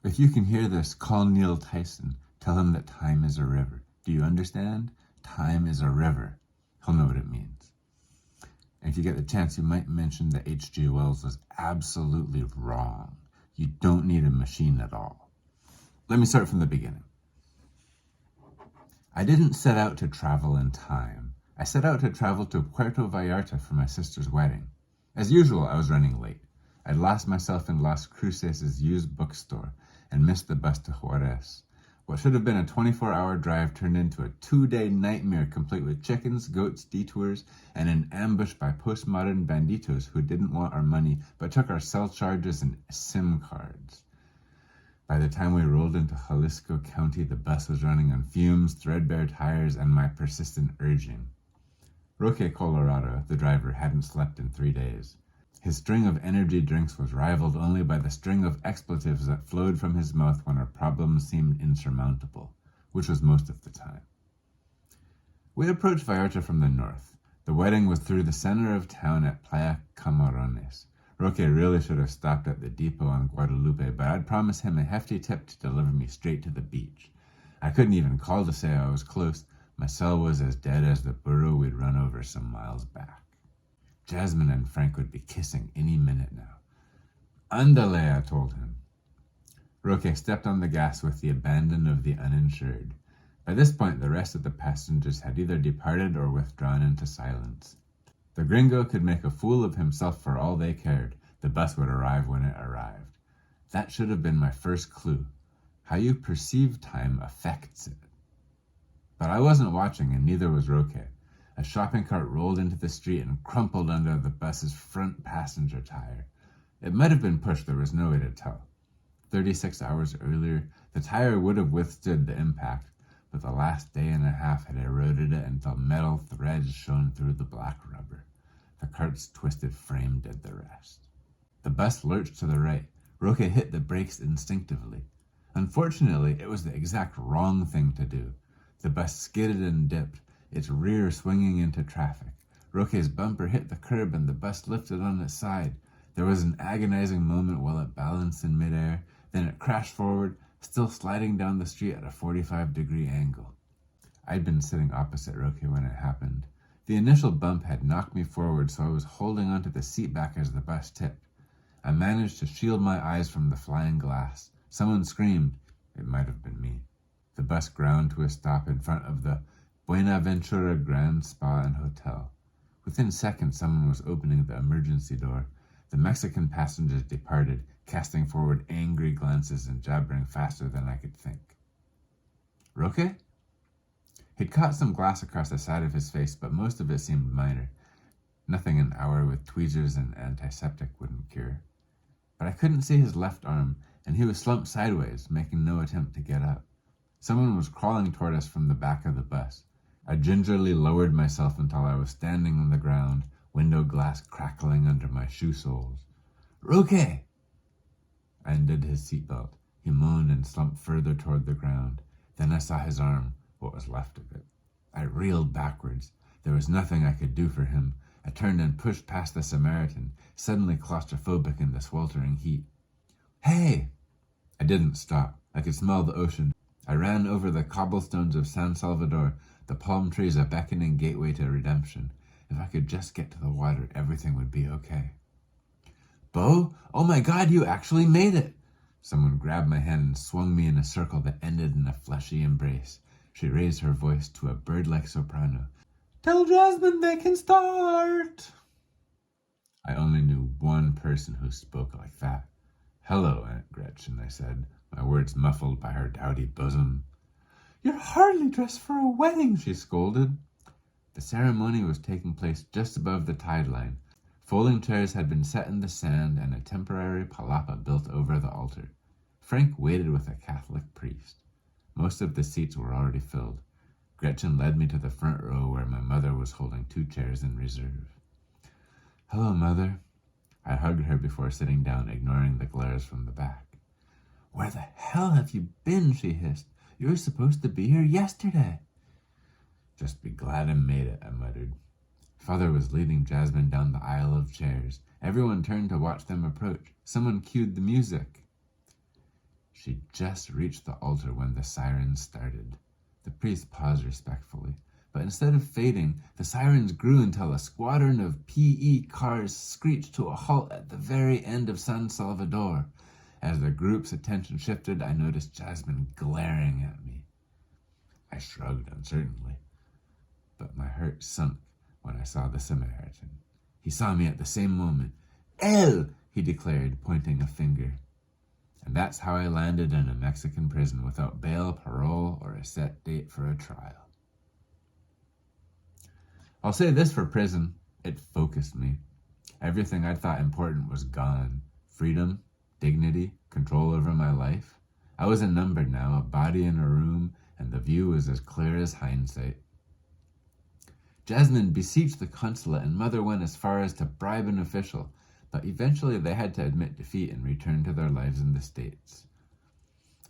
If you can hear this, call Neil Tyson. Tell him that time is a river. Do you understand? Time is a river. He'll know what it means. And if you get the chance, you might mention that H.G. Wells was absolutely wrong. You don't need a machine at all. Let me start from the beginning. I didn't set out to travel in time. I set out to travel to Puerto Vallarta for my sister's wedding. As usual, I was running late. I'd lost myself in Las Cruces' used bookstore and missed the bus to Juarez. What should have been a 24-hour drive turned into a 2-day nightmare complete with chickens, goats, detours, and an ambush by postmodern banditos who didn't want our money but took our cell charges and SIM cards. By the time we rolled into Jalisco County, the bus was running on fumes, threadbare tires, and my persistent urging. Roque Colorado, the driver, hadn't slept in 3 days. His string of energy drinks was rivaled only by the string of expletives that flowed from his mouth when our problems seemed insurmountable, which was most of the time. We approached Vallarta from the north. The wedding was through the center of town at Playa Camarones. Roque really should have stopped at the depot on Guadalupe, but I'd promised him a hefty tip to deliver me straight to the beach. I couldn't even call to say I was close. My cell was as dead as the burro we'd run over some miles back. Jasmine and Frank would be kissing any minute now. Andale, I told him. Roque stepped on the gas with the abandon of the uninsured. By this point, the rest of the passengers had either departed or withdrawn into silence. The gringo could make a fool of himself for all they cared. The bus would arrive when it arrived. That should have been my first clue. How you perceive time affects it. But I wasn't watching, and neither was Roque. A shopping cart rolled into the street and crumpled under the bus's front passenger tire. It might have been pushed, there was no way to tell. 36 hours earlier, the tire would have withstood the impact, but the last day and a half had eroded it until metal threads shone through the black rubber. The cart's twisted frame did the rest. The bus lurched to the right. Roque hit the brakes instinctively. Unfortunately, it was the exact wrong thing to do. The bus skidded and dipped, its rear swinging into traffic. Roque's bumper hit the curb and the bus lifted on its side. There was an agonizing moment while it balanced in midair, then it crashed forward, still sliding down the street at a 45-degree angle. I'd been sitting opposite Roque when it happened. The initial bump had knocked me forward, so I was holding onto the seat back as the bus tipped. I managed to shield my eyes from the flying glass. Someone screamed. It might have been me. The bus ground to a stop in front of the Buenaventura Grand Spa and Hotel. Within seconds, someone was opening the emergency door. The Mexican passengers departed, casting forward angry glances and jabbering faster than I could think. Roque? He'd caught some glass across the side of his face, but most of it seemed minor. Nothing an hour with tweezers and antiseptic wouldn't cure. But I couldn't see his left arm, and he was slumped sideways, making no attempt to get up. Someone was crawling toward us from the back of the bus. I gingerly lowered myself until I was standing on the ground, window glass crackling under my shoe soles. Roque! I undid his seatbelt. He moaned and slumped further toward the ground. Then I saw his arm, what was left of it. I reeled backwards. There was nothing I could do for him. I turned and pushed past the Samaritan, suddenly claustrophobic in the sweltering heat. Hey! I didn't stop. I could smell the ocean. I ran over the cobblestones of San Salvador, the palm trees a beckoning gateway to redemption. If I could just get to the water, everything would be okay. Bo? Oh my God, you actually made it! Someone grabbed my hand and swung me in a circle that ended in a fleshy embrace. She raised her voice to a bird-like soprano. Tell Jasmine they can start! I only knew one person who spoke like that. Hello, Aunt Gretchen, I said, my words muffled by her dowdy bosom. You're hardly dressed for a wedding, she scolded. The ceremony was taking place just above the tide line. Folding chairs had been set in the sand and a temporary palapa built over the altar. Frank waited with a Catholic priest. Most of the seats were already filled. Gretchen led me to the front row where my mother was holding 2 chairs in reserve. Hello, Mother. I hugged her before sitting down, ignoring the glares from the back. Where the hell have you been? She hissed. You were supposed to be here yesterday. Just be glad I made it, I muttered. Father was leading Jasmine down the aisle of chairs. Everyone turned to watch them approach. Someone cued the music. She just reached the altar when the sirens started. The priest paused respectfully, but instead of fading, the sirens grew until a squadron of PE cars screeched to a halt at the very end of San Salvador. As the group's attention shifted, I noticed Jasmine glaring at me. I shrugged uncertainly, but my heart sunk when I saw the Samaritan. He saw me at the same moment. "El!" he declared, pointing a finger. And that's how I landed in a Mexican prison without bail, parole, or a set date for a trial. I'll say this for prison: it focused me. Everything I thought important was gone. Freedom, dignity, control over my life. I was a number now, a body in a room, and the view was as clear as hindsight. Jasmine beseeched the consulate, and Mother went as far as to bribe an official, but eventually they had to admit defeat and return to their lives in the States.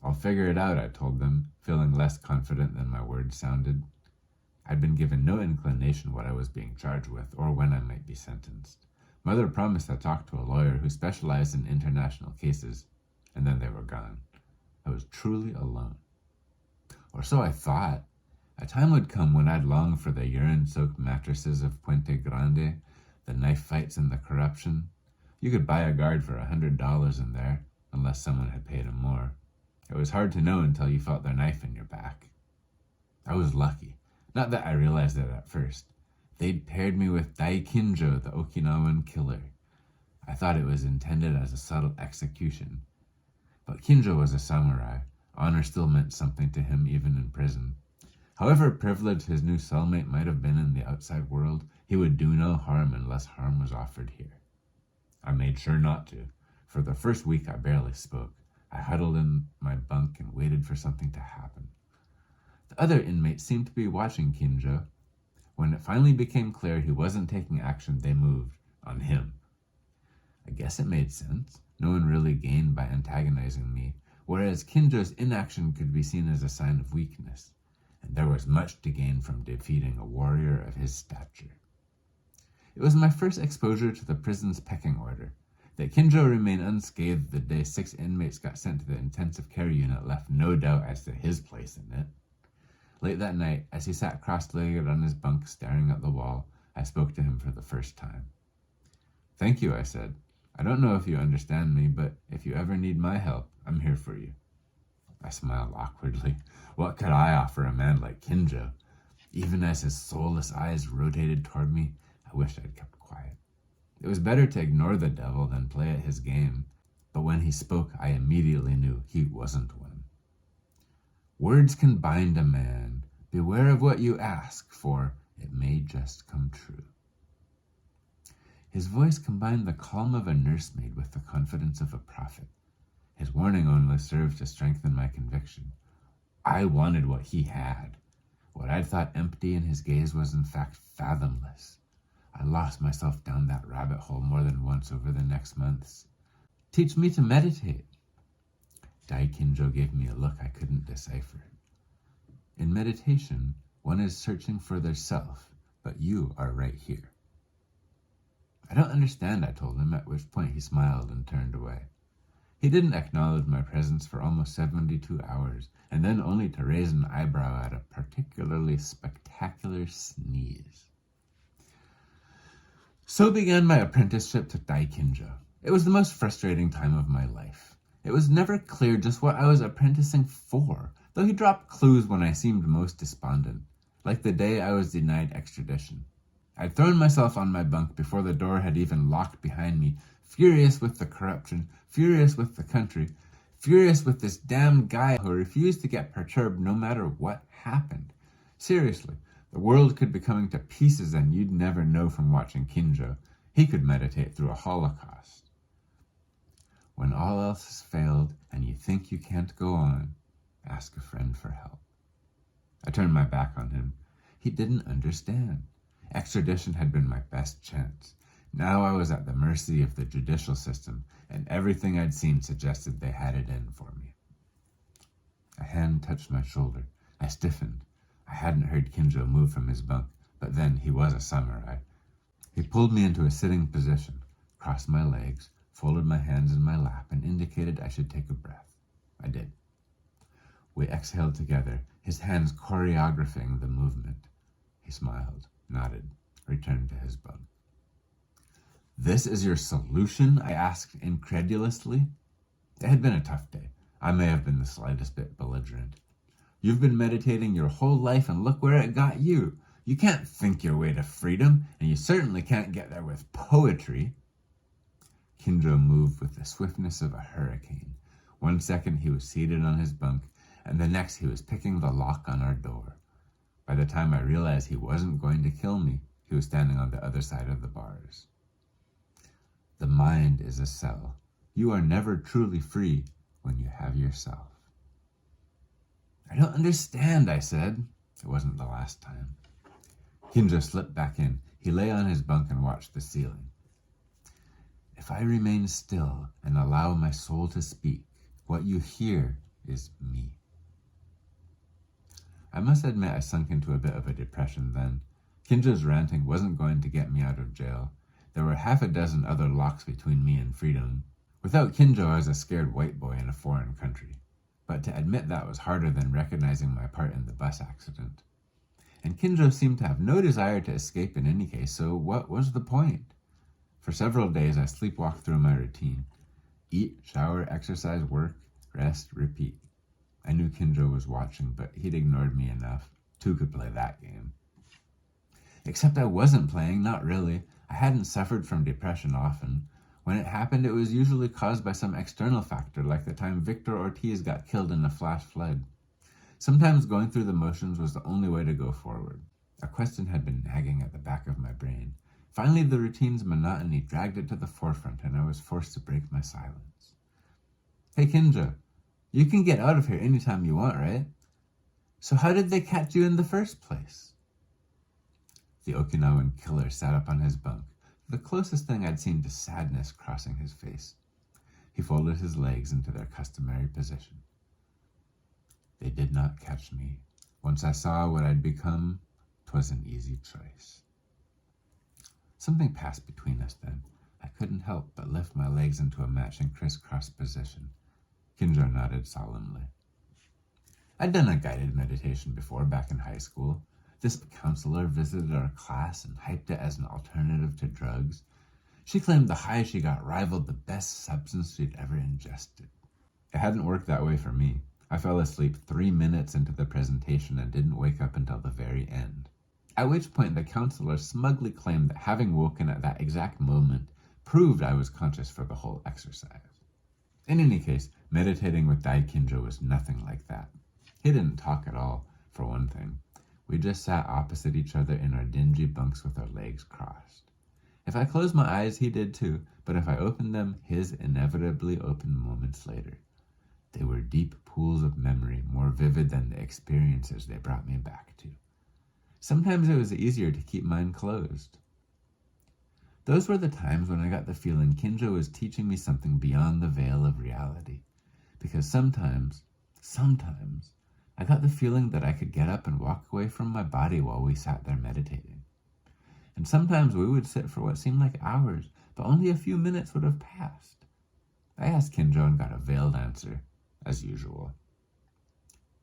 "I'll figure it out," I told them, feeling less confident than my words sounded. I'd been given no inclination what I was being charged with or when I might be sentenced. Mother promised I'd talk to a lawyer who specialized in international cases, and then they were gone. I was truly alone. Or so I thought. A time would come when I'd long for the urine-soaked mattresses of Puente Grande, the knife fights and the corruption. You could buy a guard for $100 in there, unless someone had paid him more. It was hard to know until you felt their knife in your back. I was lucky. Not that I realized it at first. They'd paired me with Daikinjo, the Okinawan killer. I thought it was intended as a subtle execution. But Kinjo was a samurai. Honor still meant something to him even in prison. However privileged his new cellmate might have been in the outside world, he would do no harm unless harm was offered here. I made sure not to. For the first week I barely spoke. I huddled in my bunk and waited for something to happen. The other inmates seemed to be watching Kinjo. When it finally became clear he wasn't taking action, they moved on him. I guess it made sense. No one really gained by antagonizing me, whereas Kinjo's inaction could be seen as a sign of weakness, and there was much to gain from defeating a warrior of his stature. It was my first exposure to the prison's pecking order. That Kinjo remained unscathed the day 6 inmates got sent to the intensive care unit left no doubt as to his place in it. Late that night, as he sat cross-legged on his bunk staring at the wall, I spoke to him for the first time. "Thank you," I said. "I don't know if you understand me, but if you ever need my help, I'm here for you." I smiled awkwardly. What could I offer a man like Kinjo? Even as his soulless eyes rotated toward me, I wished I'd kept quiet. It was better to ignore the devil than play at his game, but when he spoke, I immediately knew he wasn't one. "Words can bind a man. Beware of what you ask, for it may just come true." His voice combined the calm of a nursemaid with the confidence of a prophet. His warning only served to strengthen my conviction. I wanted what he had. What I'd thought empty in his gaze was in fact fathomless. I lost myself down that rabbit hole more than once over the next months. "Teach me to meditate." Daikinjo gave me a look I couldn't decipher. "In meditation, one is searching for their self, but you are right here." "I don't understand," I told him, at which point he smiled and turned away. He didn't acknowledge my presence for almost 72 hours, and then only to raise an eyebrow at a particularly spectacular sneeze. So began my apprenticeship to Daikinjo. It was the most frustrating time of my life. It was never clear just what I was apprenticing for, though he dropped clues when I seemed most despondent, like the day I was denied extradition. I'd thrown myself on my bunk before the door had even locked behind me, furious with the corruption, furious with the country, furious with this damned guy who refused to get perturbed no matter what happened. Seriously, the world could be coming to pieces and you'd never know from watching Kinjo. He could meditate through a holocaust. When all else has failed and you think you can't go on, ask a friend for help. I turned my back on him. He didn't understand. Extradition had been my best chance. Now I was at the mercy of the judicial system, and everything I'd seen suggested they had it in for me. A hand touched my shoulder. I stiffened. I hadn't heard Kinjo move from his bunk, but then he was a samurai. He pulled me into a sitting position, crossed my legs, folded my hands in my lap, and indicated I should take a breath. I did. We exhaled together, his hands choreographing the movement. He smiled, nodded, returned to his bunk. "This is your solution?" I asked incredulously. It had been a tough day. I may have been the slightest bit belligerent. "You've been meditating your whole life, and look where it got you. You can't think your way to freedom, and you certainly can't get there with poetry." Kinjo moved with the swiftness of a hurricane. 1 second he was seated on his bunk, and the next he was picking the lock on our door. By the time I realized he wasn't going to kill me, he was standing on the other side of the bars. "The mind is a cell. You are never truly free when you have yourself." "I don't understand," I said. It wasn't the last time. Kinjo slipped back in. He lay on his bunk and watched the ceiling. "If I remain still and allow my soul to speak, what you hear is me." I must admit I sunk into a bit of a depression then. Kinjo's ranting wasn't going to get me out of jail. There were 6 other locks between me and freedom. Without Kinjo, I was a scared white boy in a foreign country. But to admit that was harder than recognizing my part in the bus accident. And Kinjo seemed to have no desire to escape in any case, so what was the point? For several days, I sleepwalked through my routine. Eat, shower, exercise, work, rest, repeat. I knew Kinjo was watching, but he'd ignored me enough. 2 could play that game. Except I wasn't playing, not really. I hadn't suffered from depression often. When it happened, it was usually caused by some external factor, like the time Victor Ortiz got killed in a flash flood. Sometimes going through the motions was the only way to go forward. A question had been nagging at the back of my brain. Finally, the routine's monotony dragged it to the forefront, and I was forced to break my silence. "Hey, Kinjo, you can get out of here anytime you want, right? So how did they catch you in the first place?" The Okinawan killer sat up on his bunk, the closest thing I'd seen to sadness crossing his face. He folded his legs into their customary position. "They did not catch me. Once I saw what I'd become, 'twas an easy choice." Something passed between us then. I couldn't help but lift my legs into a matching crisscross position. Kinjo nodded solemnly. I'd done a guided meditation before back in high school. This counselor visited our class and hyped it as an alternative to drugs. She claimed the high she got rivaled the best substance she'd ever ingested. It hadn't worked that way for me. I fell asleep 3 minutes into the presentation and didn't wake up until the very end. At which point the counselor smugly claimed that having woken at that exact moment proved I was conscious for the whole exercise. In any case, meditating with Dai Kinjo was nothing like that. He didn't talk at all, for one thing. We just sat opposite each other in our dingy bunks with our legs crossed. If I closed my eyes, he did too, but if I opened them, his inevitably opened moments later. They were deep pools of memory, more vivid than the experiences they brought me back to. Sometimes it was easier to keep mine closed. Those were the times when I got the feeling Kinjo was teaching me something beyond the veil of reality. Because sometimes, I got the feeling that I could get up and walk away from my body while we sat there meditating. And sometimes we would sit for what seemed like hours, but only a few minutes would have passed. I asked Kinjo and got a veiled answer, as usual.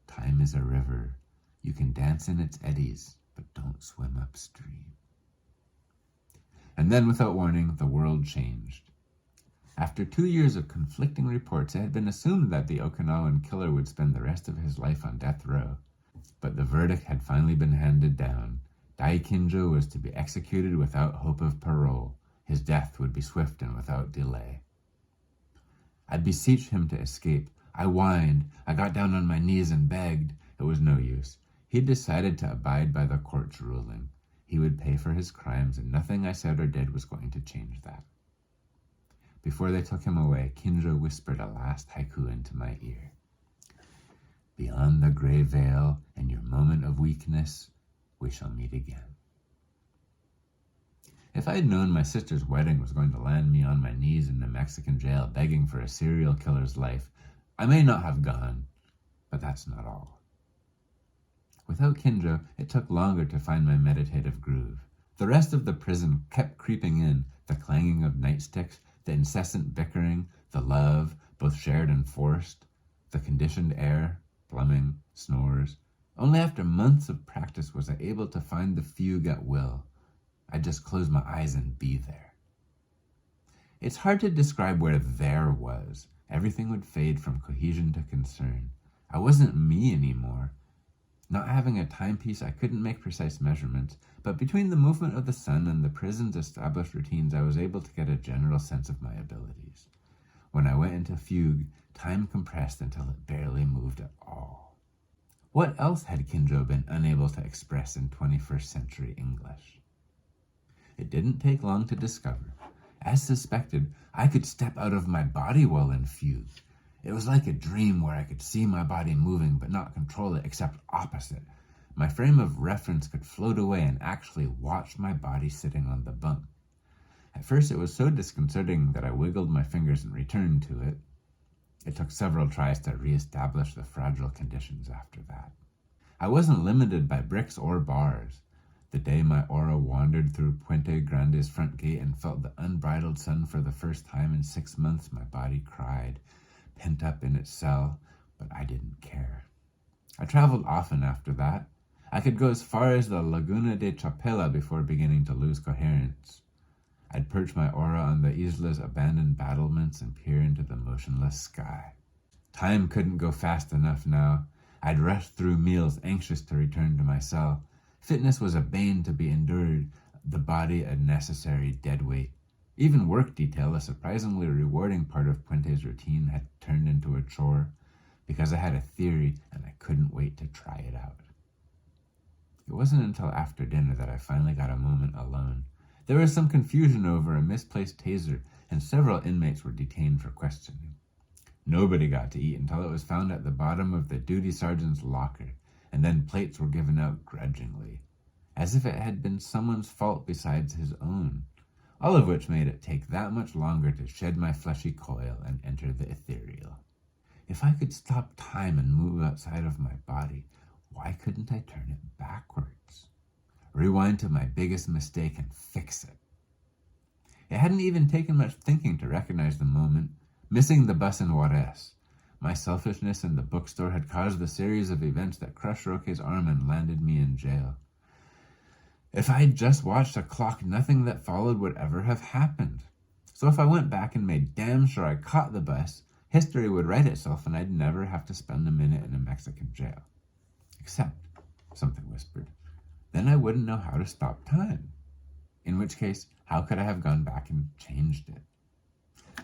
Time is a river. You can dance in its eddies, but don't swim upstream. And then, without warning, the world changed. After 2 years of conflicting reports, it had been assumed that the Okinawan killer would spend the rest of his life on death row. But the verdict had finally been handed down. Dai Kinjo was to be executed without hope of parole. His death would be swift and without delay. I beseeched him to escape. I whined. I got down on my knees and begged. It was no use. He'd decided to abide by the court's ruling. He would pay for his crimes, and nothing I said or did was going to change that. Before they took him away, Kinjo whispered a last haiku into my ear. Beyond the gray veil and your moment of weakness, we shall meet again. If I had known my sister's wedding was going to land me on my knees in a Mexican jail begging for a serial killer's life, I may not have gone, but that's not all. Without Kinjo, it took longer to find my meditative groove. The rest of the prison kept creeping in, the clanging of nightsticks, the incessant bickering, the love, both shared and forced, the conditioned air, plumbing, snores. Only after months of practice was I able to find the fugue at will. I'd just close my eyes and be there. It's hard to describe where there was. Everything would fade from cohesion to concern. I wasn't me anymore. Not having a timepiece, I couldn't make precise measurements, but between the movement of the sun and the prison's established routines, I was able to get a general sense of my abilities. When I went into fugue, time compressed until it barely moved at all. What else had Kinjo been unable to express in 21st century English? It didn't take long to discover. As suspected, I could step out of my body while in fugue. It was like a dream where I could see my body moving but not control it, except opposite. My frame of reference could float away and actually watch my body sitting on the bunk. At first it was so disconcerting that I wiggled my fingers and returned to it. It took several tries to re-establish the fragile conditions after that. I wasn't limited by bricks or bars. The day my aura wandered through Puente Grande's front gate and felt the unbridled sun for the first time in 6 months, my body cried, pent up in its cell, but I didn't care. I traveled often after that. I could go as far as the Laguna de Chapela before beginning to lose coherence. I'd perch my aura on the Isla's abandoned battlements and peer into the motionless sky. Time couldn't go fast enough now. I'd rush through meals, anxious to return to my cell. Fitness was a bane to be endured, the body a necessary deadweight. Even work detail, a surprisingly rewarding part of Puente's routine, had turned into a chore, because I had a theory and I couldn't wait to try it out. It wasn't until after dinner that I finally got a moment alone. There was some confusion over a misplaced taser, and several inmates were detained for questioning. Nobody got to eat until it was found at the bottom of the duty sergeant's locker, and then plates were given out grudgingly, as if it had been someone's fault besides his own, all of which made it take that much longer to shed my fleshy coil and enter the ethereal. If I could stop time and move outside of my body, why couldn't I turn it backwards? Rewind to my biggest mistake and fix it. It hadn't even taken much thinking to recognize the moment, missing the bus in Juarez. My selfishness in the bookstore had caused the series of events that crushed Roque's arm and landed me in jail. If I had just watched a clock, nothing that followed would ever have happened. So if I went back and made damn sure I caught the bus, history would write itself and I'd never have to spend a minute in a Mexican jail. Except, something whispered, then I wouldn't know how to stop time. In which case, how could I have gone back and changed it?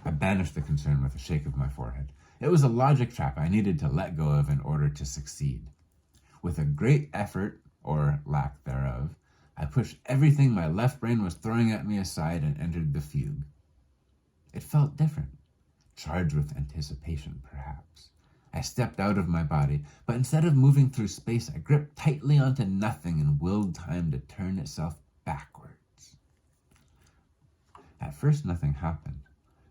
I banished the concern with a shake of my forehead. It was a logic trap I needed to let go of in order to succeed. With a great effort, or lack thereof, I pushed everything my left brain was throwing at me aside and entered the fugue. It felt different, charged with anticipation, perhaps. I stepped out of my body, but instead of moving through space, I gripped tightly onto nothing and willed time to turn itself backwards. At first, nothing happened.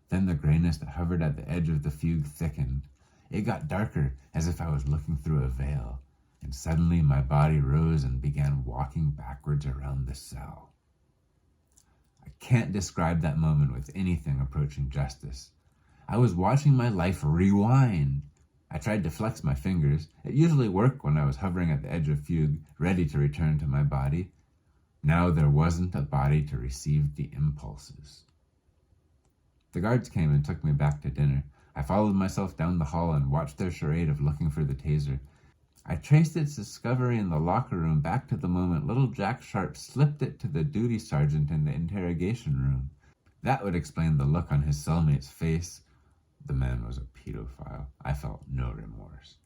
Then the grayness that hovered at the edge of the fugue thickened. It got darker, as if I was looking through a veil, and suddenly my body rose and began walking backwards around the cell. I can't describe that moment with anything approaching justice. I was watching my life rewind. I tried to flex my fingers. It usually worked when I was hovering at the edge of fugue, ready to return to my body. Now there wasn't a body to receive the impulses. The guards came and took me back to dinner. I followed myself down the hall and watched their charade of looking for the taser. I traced its discovery in the locker room back to the moment little Jack Sharp slipped it to the duty sergeant in the interrogation room. That would explain the look on his cellmate's face. The man was a pedophile. I felt no remorse.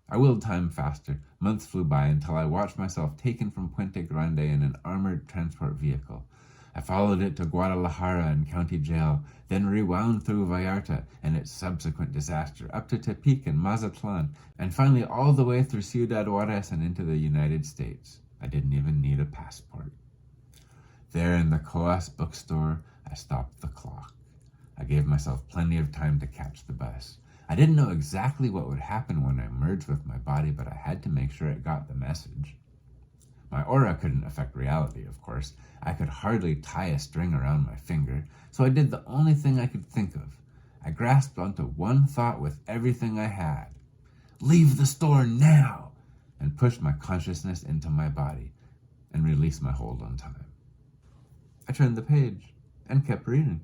I willed time faster. Months flew by until I watched myself taken from Puente Grande in an armored transport vehicle. I followed it to Guadalajara and county jail, then rewound through Vallarta and its subsequent disaster, up to Tepic and Mazatlan, and finally all the way through Ciudad Juarez and into the United States. I didn't even need a passport. There in the Coas bookstore, I stopped the clock. I gave myself plenty of time to catch the bus. I didn't know exactly what would happen when I merged with my body, but I had to make sure it got the message. My aura couldn't affect reality, of course. I could hardly tie a string around my finger, so I did the only thing I could think of. I grasped onto one thought with everything I had. Leave the store now! And pushed my consciousness into my body and released my hold on time. I turned the page and kept reading.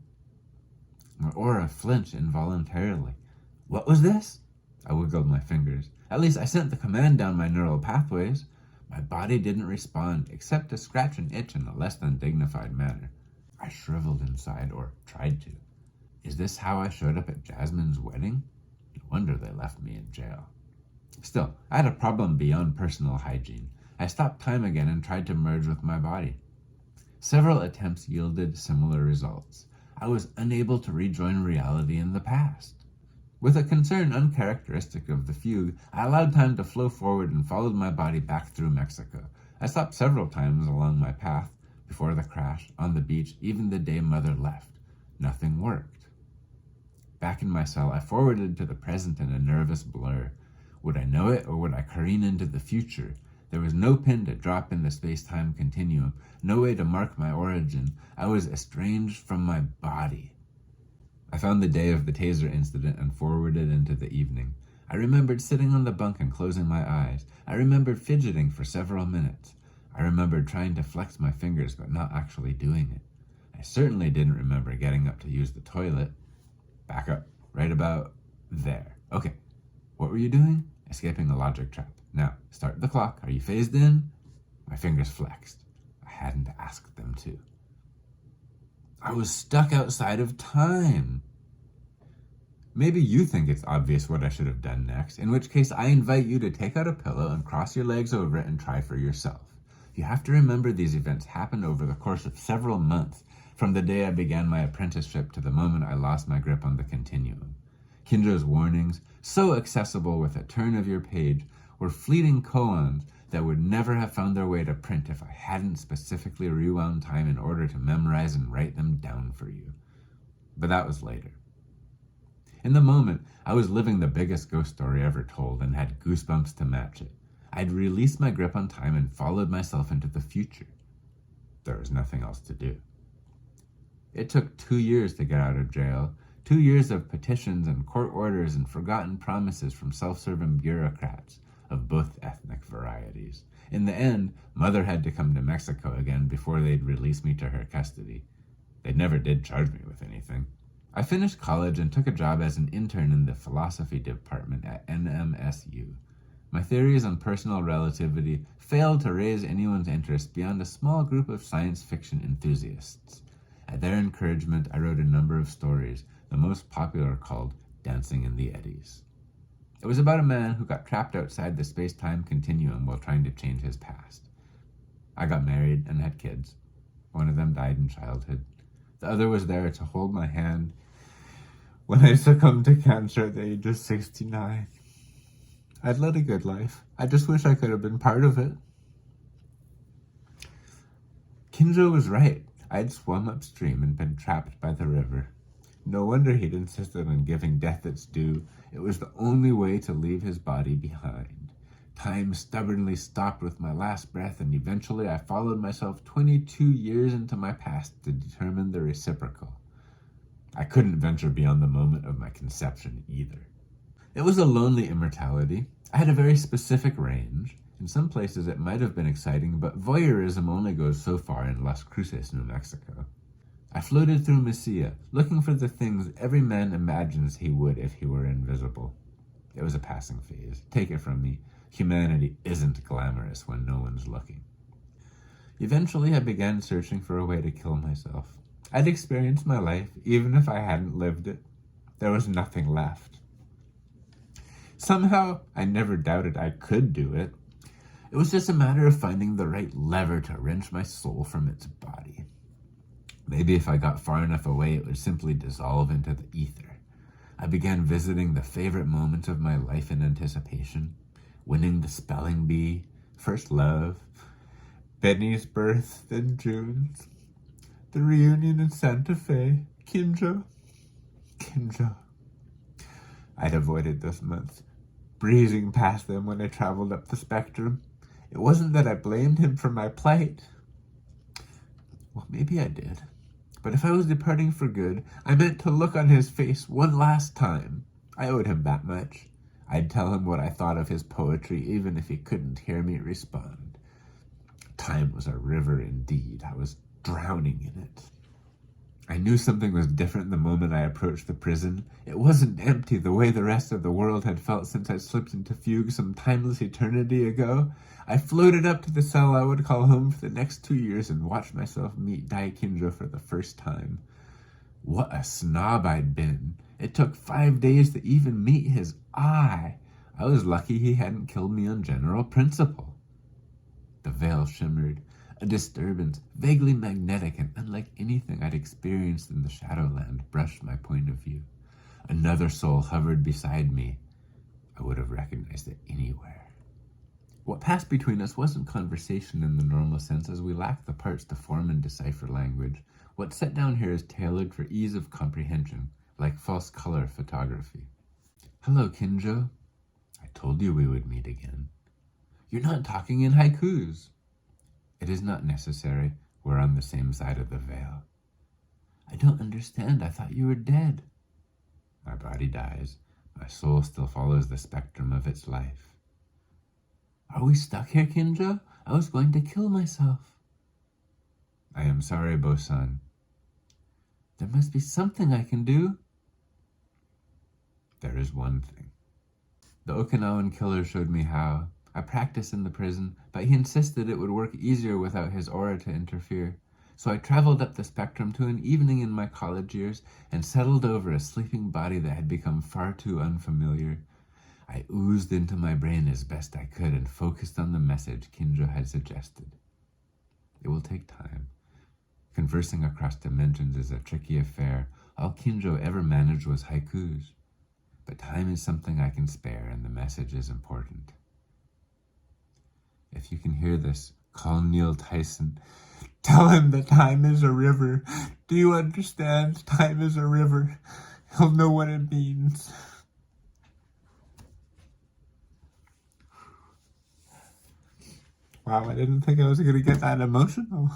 My aura flinched involuntarily. What was this? I wiggled my fingers. At least I sent the command down my neural pathways. My body didn't respond, except to scratch and itch in a less than dignified manner. I shriveled inside, or tried to. Is this how I showed up at Jasmine's wedding? No wonder they left me in jail. Still, I had a problem beyond personal hygiene. I stopped time again and tried to merge with my body. Several attempts yielded similar results. I was unable to rejoin reality in the past. With a concern uncharacteristic of the fugue, I allowed time to flow forward and followed my body back through Mexico. I stopped several times along my path, before the crash, on the beach, even the day Mother left. Nothing worked. Back in my cell, I forwarded to the present in a nervous blur. Would I know it, or would I careen into the future? There was no pin to drop in the space-time continuum, no way to mark my origin. I was estranged from my body. I found the day of the taser incident and forwarded into the evening. I remembered sitting on the bunk and closing my eyes. I remembered fidgeting for several minutes. I remembered trying to flex my fingers but not actually doing it. I certainly didn't remember getting up to use the toilet. Back up, right about there. Okay, what were you doing? Escaping the logic trap. Now, start the clock. Are you phased in? My fingers flexed. I hadn't asked them to. I was stuck outside of time. Maybe you think it's obvious what I should have done next, in which case I invite you to take out a pillow and cross your legs over it and try for yourself. You have to remember these events happened over the course of several months, from the day I began my apprenticeship to the moment I lost my grip on the continuum. Kinjo's warnings, so accessible with a turn of your page, were fleeting koans that would never have found their way to print if I hadn't specifically rewound time in order to memorize and write them down for you. But that was later. In the moment, I was living the biggest ghost story ever told and had goosebumps to match it. I'd released my grip on time and followed myself into the future. There was nothing else to do. It took 2 years to get out of jail, 2 years of petitions and court orders and forgotten promises from self-serving bureaucrats of both ethnic varieties. In the end, Mother had to come to Mexico again before they'd release me to her custody. They never did charge me with anything. I finished college and took a job as an intern in the philosophy department at NMSU. My theories on personal relativity failed to raise anyone's interest beyond a small group of science fiction enthusiasts. At their encouragement, I wrote a number of stories, the most popular called Dancing in the Eddies. It was about a man who got trapped outside the space-time continuum while trying to change his past. I got married and had kids. One of them died in childhood. The other was there to hold my hand when I succumbed to cancer at the age of 69. I'd led a good life. I just wish I could have been part of it. Kinjo was right. I'd swum upstream and been trapped by the river. No wonder he'd insisted on giving death its due. It was the only way to leave his body behind. Time stubbornly stopped with my last breath, and eventually I followed myself 22 years into my past to determine the reciprocal. I couldn't venture beyond the moment of my conception either. It was a lonely immortality. I had a very specific range. In some places it might have been exciting, but voyeurism only goes so far in Las Cruces, New Mexico. I floated through Mesilla, looking for the things every man imagines he would if he were invisible. It was a passing phase. Take it from me, humanity isn't glamorous when no one's looking. Eventually I began searching for a way to kill myself. I'd experienced my life, even if I hadn't lived it. There was nothing left. Somehow, I never doubted I could do it. It was just a matter of finding the right lever to wrench my soul from its body. Maybe if I got far enough away, it would simply dissolve into the ether. I began visiting the favorite moments of my life in anticipation. Winning the spelling bee, first love, Benny's birth, then June's, the reunion in Santa Fe, Kinjo. I'd avoided those months, breezing past them when I traveled up the spectrum. It wasn't that I blamed him for my plight. Well, maybe I did. But if I was departing for good, I meant to look on his face one last time. I owed him that much. I'd tell him what I thought of his poetry, even if he couldn't hear me respond. Time was a river indeed. I was drowning in it. I knew something was different the moment I approached the prison. It wasn't empty the way the rest of the world had felt since I slipped into fugue some timeless eternity ago. I floated up to the cell I would call home for the next 2 years and watched myself meet Daikinjo for the first time. What a snob I'd been. It took 5 days to even meet his eye. I was lucky he hadn't killed me on general principle. The veil shimmered. A disturbance, vaguely magnetic and unlike anything I'd experienced in the Shadowland, brushed my point of view. Another soul hovered beside me. I would have recognized it anywhere. What passed between us wasn't conversation in the normal sense, as we lacked the parts to form and decipher language. What's set down here is tailored for ease of comprehension, like false color photography. Hello, Kinjo. I told you we would meet again. You're not talking in haikus. It is not necessary. We're on the same side of the veil. I don't understand. I thought you were dead. My body dies. My soul still follows the spectrum of its life. Are we stuck here, Kinjo? I was going to kill myself. I am sorry, Bo-san. There must be something I can do. There is one thing. The Okinawan killer showed me how. I practiced in the prison, but he insisted it would work easier without his aura to interfere. So I traveled up the spectrum to an evening in my college years and settled over a sleeping body that had become far too unfamiliar. I oozed into my brain as best I could and focused on the message Kinjo had suggested. It will take time. Conversing across dimensions is a tricky affair. All Kinjo ever managed was haikus. But time is something I can spare, and the message is important. If you can hear this, call Neil Tyson. Tell him that time is a river. Do you understand? Time is a river. He'll know what it means. Wow, I didn't think I was going to get that emotional.